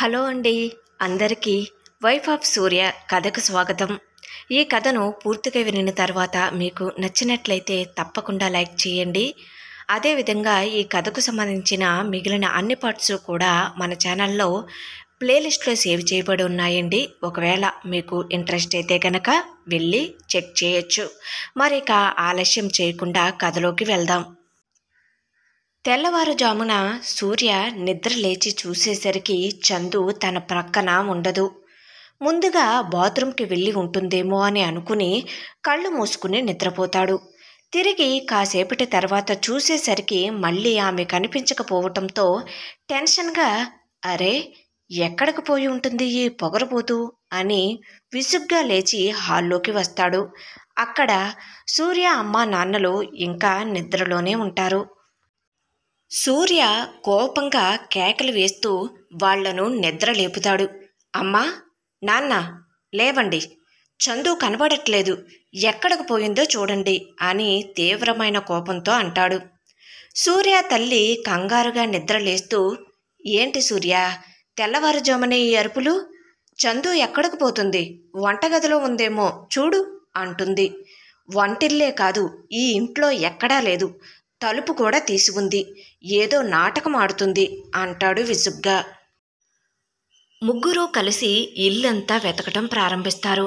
Hello అండి, అందరికీ wife of సూర్య కథకు స్వాగతం. ఈ కథను పూర్తిగా వినిన తర్వాత మీకు నచ్చినట్లయితే తప్పకుండా లైక్ చేయండి. అదేవిధంగా ఈ కథకు సంబంధించిన మిగిలిన అన్ని పార్ట్స్ కూడా మన ఛానల్లో ప్లేలిస్ట్లో సేవ్ చేయబడి ఉన్నాయండి. ఒకవేళ మీకు ఇంట్రెస్ట్ అయితే కనుక వెళ్ళి చెక్ చేయొచ్చు. మరి ఇక ఆలస్యం చేయకుండా కథలోకి వెళ్దాం. తెల్లవారుజామున సూర్య నిద్ర లేచి చూసేసరికి చందు తన ప్రక్కన ఉండదు. ముందుగా బాత్రూంకి వెళ్ళి ఉంటుందేమో అని అనుకుని కళ్ళు మూసుకుని నిద్రపోతాడు. తిరిగి కాసేపటి తర్వాత చూసేసరికి మళ్ళీ ఆమె కనిపించకపోవటంతో టెన్షన్గా అరే ఎక్కడికి పోయి ఉంటుంది ఈ పొగరబోతు అని విసుగ్గా లేచి హాల్లోకి వస్తాడు. అక్కడ సూర్య అమ్మ నాన్నలు ఇంకా నిద్రలోనే ఉంటారు. సూర్య కోపంగా కేకలు వేస్తూ వాళ్లను నిద్ర లేపుతాడు. అమ్మా, నాన్న, లేవండి, చందు కనబడట్లేదు, ఎక్కడికి పోయిందో చూడండి అని తీవ్రమైన కోపంతో అంటాడు. సూర్య తల్లి కంగారుగా నిద్రలేస్తూ ఏంటి సూర్య, తెల్లవారుజామునే ఈ అరుపులు? చందు ఎక్కడికి పోతుంది? వంటగదిలో ఉందేమో చూడు అంటుంది. వంటిల్లే కాదు, ఈ ఇంట్లో ఎక్కడా లేదు, తలుపు కూడా తీసి ఉంది, ఏదో నాటకం ఆడుతుంది అంటాడు విసుగ్గా. ముగ్గురు కలిసి ఇల్లంతా వెతకటం ప్రారంభిస్తారు.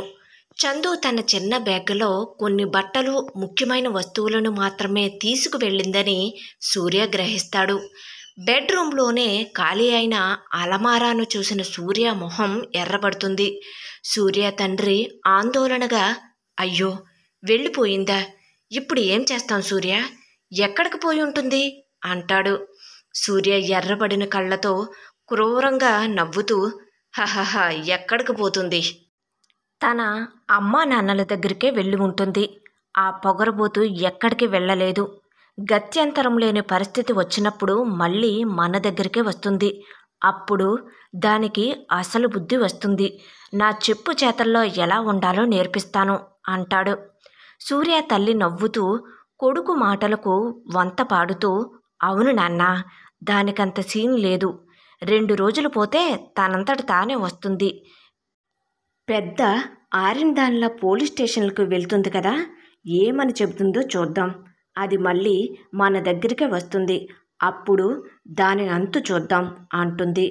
చందు తన చిన్న బ్యాగ్లో కొన్ని బట్టలు, ముఖ్యమైన వస్తువులను మాత్రమే తీసుకువెళ్ళిందని సూర్య గ్రహిస్తాడు. బెడ్రూమ్లోనే ఖాళీ అయిన అలమారాను చూసిన సూర్య మొహం ఎర్రబడుతుంది. సూర్య తండ్రి ఆందోళనగా అయ్యో వెళ్ళిపోయిందా, ఇప్పుడు ఏం చేస్తాం సూర్య, ఎక్కడికి పోయి ఉంటుంది అంటాడు. సూర్య ఎర్రబడిన కళ్ళతో క్రూరంగా నవ్వుతూ హహహ ఎక్కడికి పోతుంది, తన అమ్మా నాన్నల దగ్గరికే వెళ్ళి ఉంటుంది. ఆ పొగరబోతు ఎక్కడికి వెళ్ళలేదు. గత్యంతరం లేని పరిస్థితి వచ్చినప్పుడు మళ్ళీ మన దగ్గరికే వస్తుంది. అప్పుడు దానికి అసలు బుద్ధి వస్తుంది. నా చెప్పు చేతల్లో ఎలా ఉండాలో నేర్పిస్తాను అంటాడు. సూర్య తల్లి నవ్వుతూ కొడుకు మాటలకు వంత పాడుతూ అవును నాన్న, దానికంత సీన్ లేదు, 2 రోజులు పోతే తనంతట తానే వస్తుంది. పెద్ద ఆరిందాన్ల పోలీస్ స్టేషన్లకు వెళ్తుంది కదా, ఏమని చెబుతుందో చూద్దాం, అది మళ్ళీ మన దగ్గరికే వస్తుంది, అప్పుడు దాని అంతు చూద్దాం అంటుంది.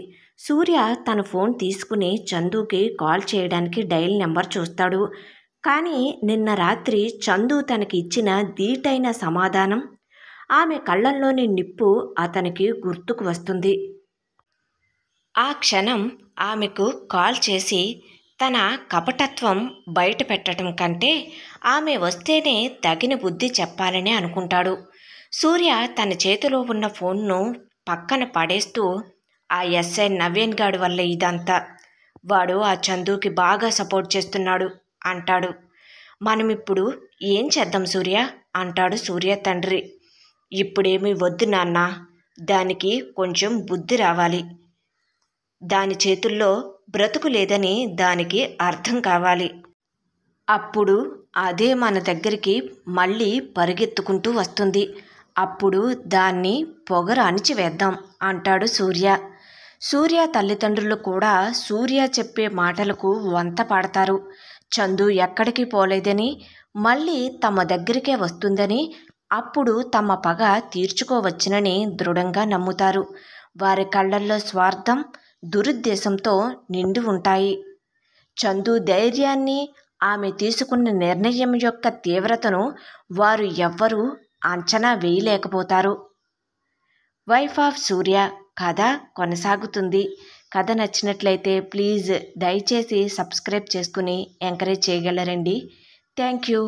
సూర్య తన ఫోన్ తీసుకుని చందుకి కాల్ చేయడానికి డయల్ నెంబర్ చూస్తాడు. కానీ నిన్న రాత్రి చందు తనకి ఇచ్చిన ధీటైన సమాధానం, ఆమె కళ్ళల్లోని నిప్పు అతనికి గుర్తుకు వస్తుంది. ఆ క్షణం ఆమెకు కాల్ చేసి తన కపటత్వం బయట పెట్టడం కంటే ఆమె వస్తేనే తగిన బుద్ధి చెప్పాలని అనుకుంటాడు. సూర్య తన చేతిలో ఉన్న ఫోన్ను పక్కన పడేస్తూ ఆ ఎస్ఐ నవీన్ గాడి వల్ల ఇదంతా, వాడు ఆ చందుకి బాగా సపోర్ట్ చేస్తున్నాడు అంటాడు. మనమిప్పుడు ఏం చేద్దాం సూర్య అంటాడు సూర్య తండ్రి. ఇప్పుడేమీ వద్దు నాన్న, దానికి కొంచెం బుద్ధి రావాలి, దాని చేతుల్లో బ్రతుకు లేదని దానికి అర్థం కావాలి, అప్పుడు అదే మన దగ్గరికి మళ్ళీ పరిగెత్తుకుంటూ వస్తుంది, అప్పుడు దాన్ని పొగరు అణిచివేద్దాం అంటాడు సూర్య. సూర్య తల్లిదండ్రులు కూడా సూర్య చెప్పే మాటలకు వంత పాడతారు. చందు ఎక్కడికి పోలేదని, మళ్ళీ తమ దగ్గరికే వస్తుందని, అప్పుడు తమ పగ తీర్చుకోవచ్చునని దృఢంగా నమ్ముతారు. వారి కళ్ళల్లో స్వార్థం, దురుద్దేశంతో నిండి ఉంటాయి. చందు ధైర్యాన్ని, ఆమె తీసుకున్న నిర్ణయం యొక్క తీవ్రతను వారు ఎవ్వరూ అంచనా వేయలేకపోతారు. వైఫ్ ఆఫ్ సూర్య కథ కొనసాగుతుంది. కథ నచ్చినట్లయితే ప్లీజ్ దయచేసి సబ్స్క్రైబ్ చేసుకుని ఎంకరేజ్ చేయగలరండి. Thank you.